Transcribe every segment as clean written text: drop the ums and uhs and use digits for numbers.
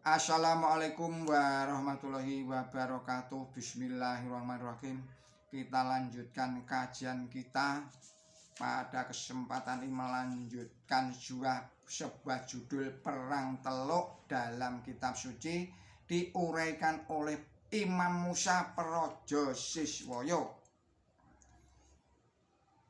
Assalamualaikum warahmatullahi wabarakatuh. Bismillahirrahmanirrahim. Kita lanjutkan kajian kita. Pada kesempatan ini melanjutkan sebuah judul Perang Teluk dalam kitab suci, diuraikan oleh Imam Musa Praja Siswaya.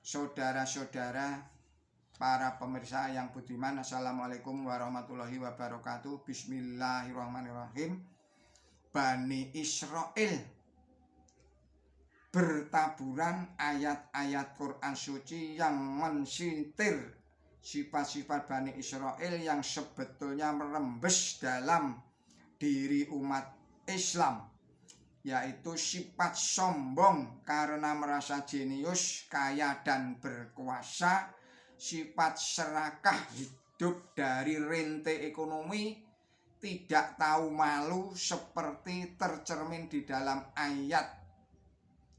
Saudara-saudara, para pemirsa yang budiman, Assalamualaikum warahmatullahi wabarakatuh. Bismillahirrahmanirrahim. Bani Israel bertaburan ayat-ayat Quran suci yang mensintir sifat-sifat Bani Israel yang sebetulnya merembes dalam diri umat Islam, yaitu sifat sombong karena merasa jenius, kaya dan berkuasa, sifat serakah, hidup dari rente ekonomi, tidak tahu malu seperti tercermin di dalam ayat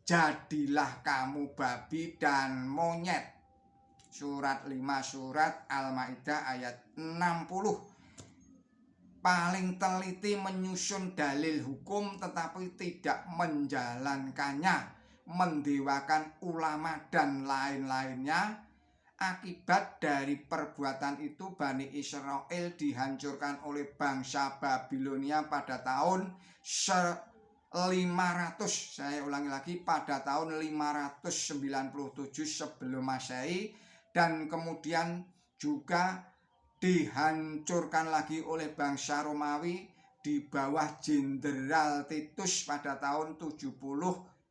jadilah kamu babi dan monyet, surat 5 surat Al-Maidah ayat 60. Paling teliti menyusun dalil hukum tetapi tidak menjalankannya, mendewakan ulama dan lain-lainnya. Akibat dari perbuatan itu Bani Israel dihancurkan oleh bangsa Babilonia pada tahun 500, saya ulangi lagi, pada tahun 597 sebelum Masehi, dan kemudian juga dihancurkan lagi oleh bangsa Romawi di bawah Jenderal Titus pada tahun 70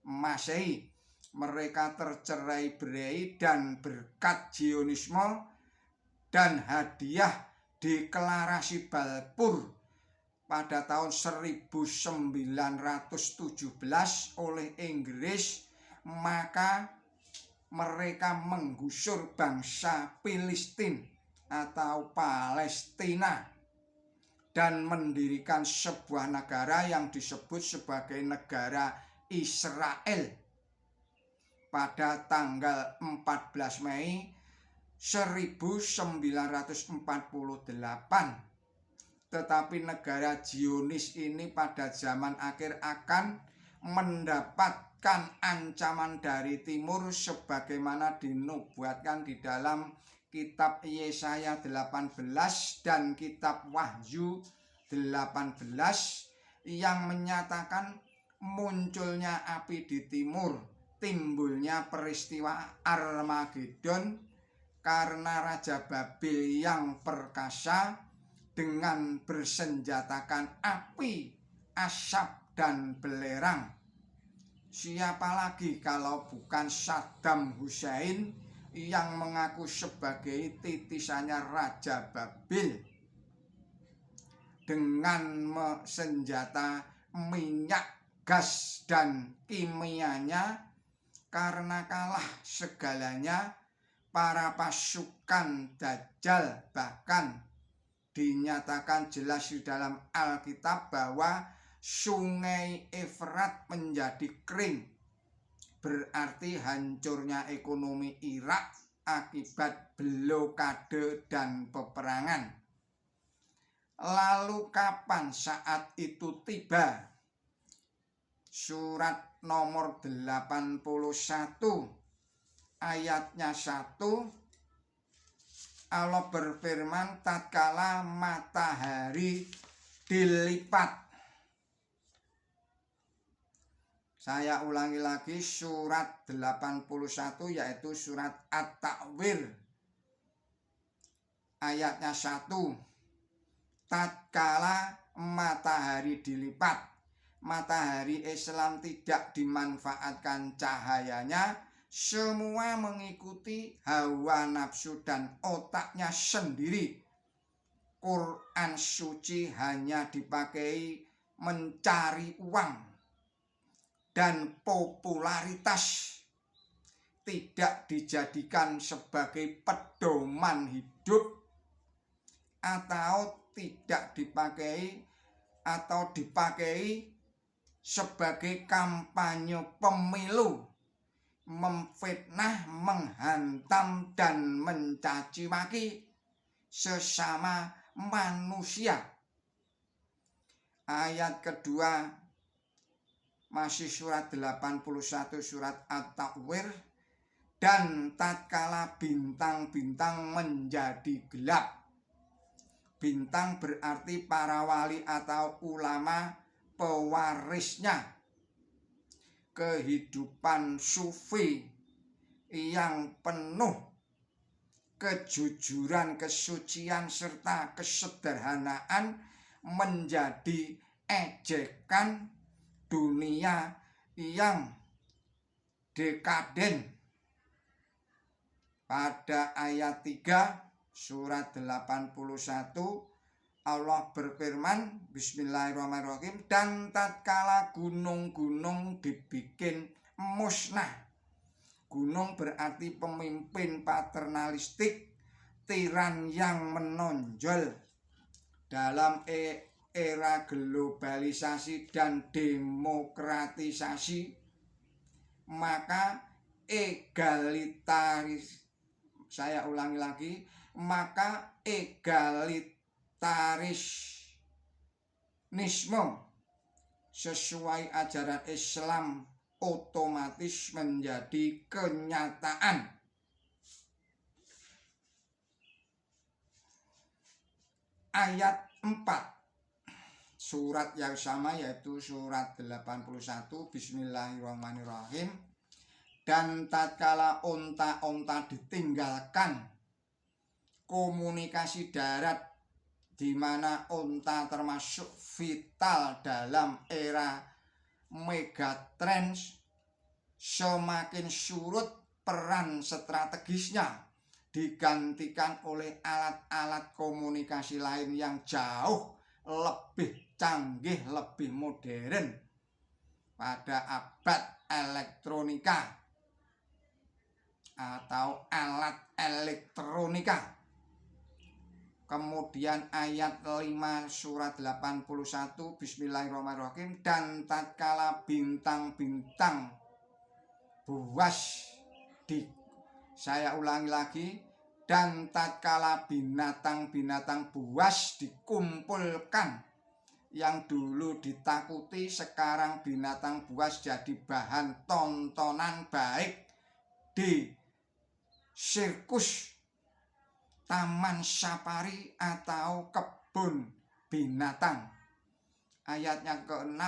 Masehi. Mereka tercerai-berai dan berkat Zionisme dan hadiah deklarasi Balfour pada tahun 1917 oleh Inggris, maka mereka menggusur bangsa Filistin atau Palestina dan mendirikan sebuah negara yang disebut sebagai negara Israel pada tanggal 14 Mei 1948. Tetapi negara Zionis ini pada zaman akhir akan mendapatkan ancaman dari timur sebagaimana dinubuatkan di dalam kitab Yesaya 18 dan kitab Wahyu 18 yang menyatakan munculnya api di timur, timbulnya peristiwa Armagedon karena Raja Babil yang perkasa dengan bersenjatakan api, asap dan belerang. Siapa lagi kalau bukan Saddam Hussein yang mengaku sebagai titisannya Raja Babil dengan senjata minyak, gas dan kimianya. Karena kalah segalanya, para pasukan Dajjal bahkan dinyatakan jelas di dalam Alkitab bahwa sungai Efrat menjadi kering. Berarti hancurnya ekonomi Irak akibat blokade dan peperangan. Lalu kapan saat itu tiba? Surat nomor 81 ayatnya 1, Allah berfirman, tatkala matahari dilipat. Saya ulangi lagi, surat 81 yaitu surat At-Takwir ayatnya 1, tatkala matahari dilipat. Matahari Islam tidak dimanfaatkan cahayanya, semua mengikuti hawa nafsu dan otaknya sendiri. Quran suci hanya dipakai mencari uang dan popularitas, tidak dijadikan sebagai pedoman hidup atau tidak dipakai atau dipakai sebagai kampanye pemilu, memfitnah, menghantam dan mencaci maki sesama manusia. Ayat kedua masih surat 81 surat At-Takwir. Dan tatkala bintang-bintang menjadi gelap. Bintang berarti para wali atau ulama pewarisnya kehidupan sufi yang penuh kejujuran, kesucian, serta kesederhanaan menjadi ejekan dunia yang dekaden. Pada ayat 3 surat 81 Allah berfirman, bismillahirrahmanirrahim, dan tatkala gunung-gunung dibikin musnah. Gunung berarti pemimpin paternalistik, tiran yang menonjol dalam era globalisasi dan demokratisasi. Maka saya ulangi lagi, maka egalitarisme sesuai ajaran Islam otomatis menjadi kenyataan. Ayat 4 surat yang sama yaitu surat 81 bismillahirrahmanirrahim. Dan tatkala onta-onta ditinggalkan komunikasi darat, di mana onta termasuk vital dalam era megatrends, semakin surut peran strategisnya, digantikan oleh alat-alat komunikasi lain yang jauh lebih canggih, lebih modern pada abad elektronika atau alat elektronika. Kemudian ayat 5 surat 81 bismillahirrahmanirrahim. Dan tatkala bintang-bintang buas saya ulangi lagi, dan tatkala binatang-binatang buas dikumpulkan, yang dulu ditakuti sekarang binatang buas jadi bahan tontonan baik di sirkus, taman safari atau kebun binatang. Ayatnya ke-6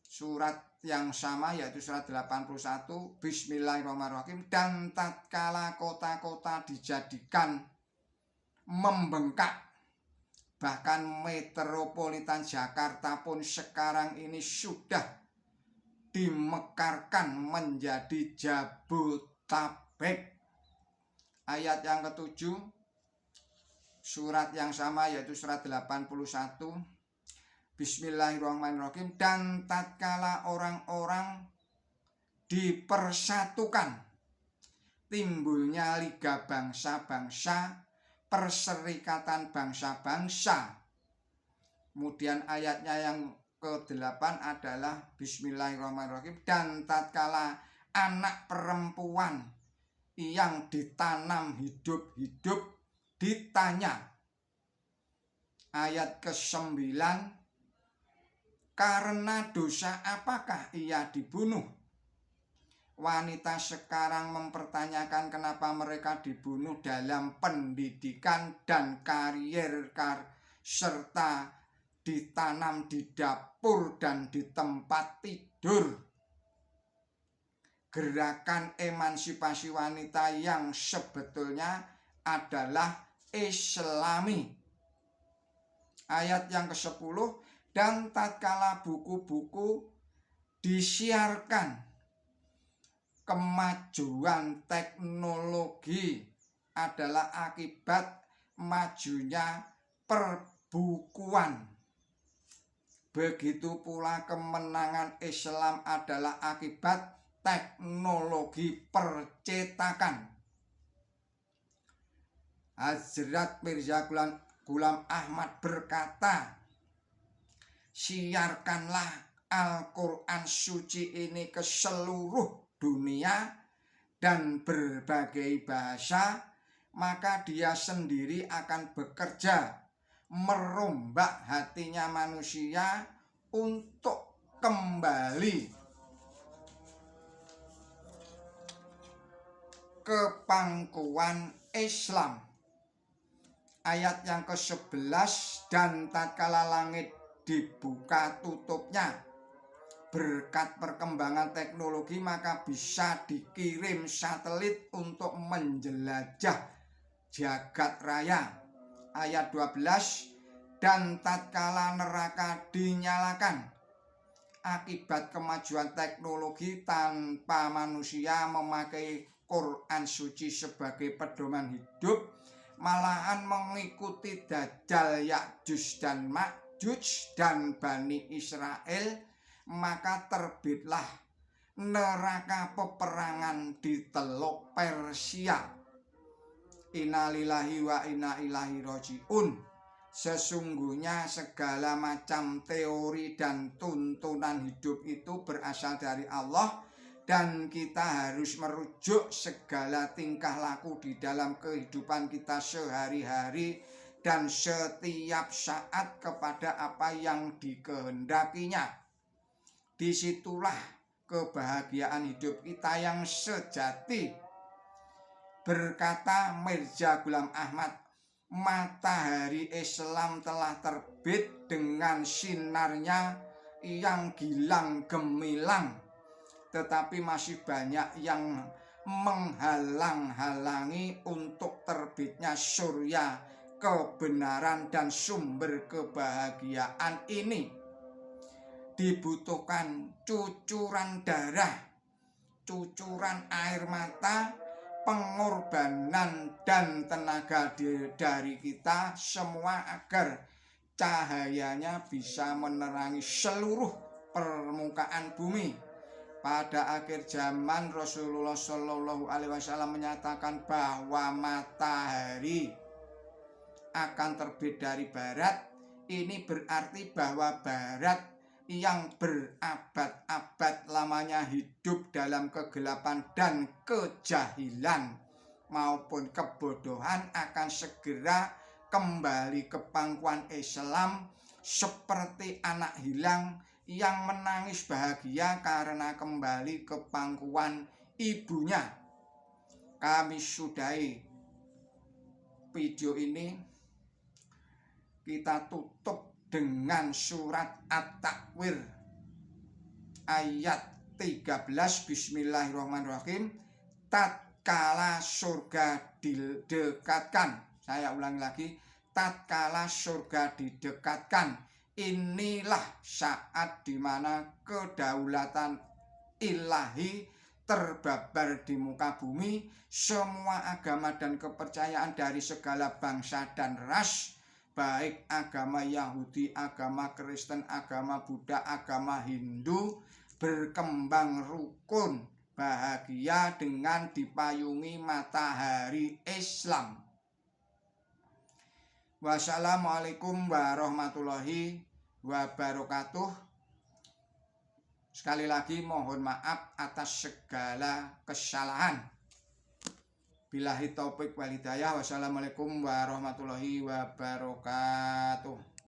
surat yang sama yaitu surat 81 bismillahirrahmanirrahim. Dan tatkala kota-kota dijadikan membengkak, bahkan metropolitan Jakarta pun sekarang ini sudah dimekarkan menjadi Jabodetabek. Ayat yang ke-7 surat yang sama yaitu surat 81 bismillahirrahmanirrahim. Dan tatkala orang-orang dipersatukan, timbulnya liga bangsa-bangsa, perserikatan bangsa-bangsa. Kemudian ayatnya yang ke-8 adalah bismillahirrahmanirrahim. Dan tatkala anak perempuan yang ditanam hidup-hidup ditanya. Ayat ke-9, karena dosa apakah ia dibunuh? Wanita sekarang mempertanyakan kenapa mereka dibunuh dalam pendidikan dan karier serta ditanam di dapur dan di tempat tidur. Gerakan emansipasi wanita yang sebetulnya adalah Islami. Ayat yang ke-10, dan tatkala buku-buku disiarkan, kemajuan teknologi adalah akibat majunya perbukuan. Begitu pula kemenangan Islam adalah akibat teknologi percetakan. Hazrat Mirza Ghulam Ahmad berkata, siarkanlah Al-Quran suci ini ke seluruh dunia dan berbagai bahasa, maka dia sendiri akan bekerja merombak hatinya manusia untuk kembali ke pangkuan Islam. Ayat yang ke-11, dan tatkala langit dibuka tutupnya berkat perkembangan teknologi, maka bisa dikirim satelit untuk menjelajah jagat raya. Ayat 12, dan tatkala neraka dinyalakan akibat kemajuan teknologi tanpa manusia memakai Quran suci sebagai pedoman hidup, malahan mengikuti Dajjal, Ya'juj dan Ma'juj dan Bani Israel, maka terbitlah neraka peperangan di Teluk Persia. Innalillahi wa inna ilaihi rajiun. Sesungguhnya segala macam teori dan tuntunan hidup itu berasal dari Allah, dan kita harus merujuk segala tingkah laku di dalam kehidupan kita sehari-hari dan setiap saat kepada apa yang dikehendakinya. Disitulah kebahagiaan hidup kita yang sejati. Berkata Mirza Ghulam Ahmad, matahari Islam telah terbit dengan sinarnya yang gilang gemilang, tetapi masih banyak yang menghalang-halangi untuk terbitnya surya kebenaran dan sumber kebahagiaan ini. Dibutuhkan cucuran darah, cucuran air mata, pengorbanan dan tenaga dari kita semua agar cahayanya bisa menerangi seluruh permukaan bumi. Pada akhir zaman Rasulullah Shallallahu Alaihi Wasallam menyatakan bahwa matahari akan terbit dari barat. Ini berarti bahwa barat yang berabad-abad lamanya hidup dalam kegelapan dan kejahilan maupun kebodohan akan segera kembali ke pangkuan Islam seperti anak hilang yang menangis bahagia karena kembali ke pangkuan ibunya. Kami sudahi video ini, kita tutup dengan surat At-Takwir ayat 13. Bismillahirrahmanirrahim. Tatkala surga didekatkan, saya ulangi lagi, tatkala surga didekatkan, inilah saat dimana kedaulatan ilahi terbabar di muka bumi. Semua agama dan kepercayaan dari segala bangsa dan ras, baik agama Yahudi, agama Kristen, agama Buddha, agama Hindu, berkembang rukun bahagia dengan dipayungi matahari Islam. Wassalamualaikum warahmatullahi wabarakatuh. Sekali lagi mohon maaf atas segala kesalahan. Billahi taufik wal hidayah. Wassalamualaikum warahmatullahi wabarakatuh.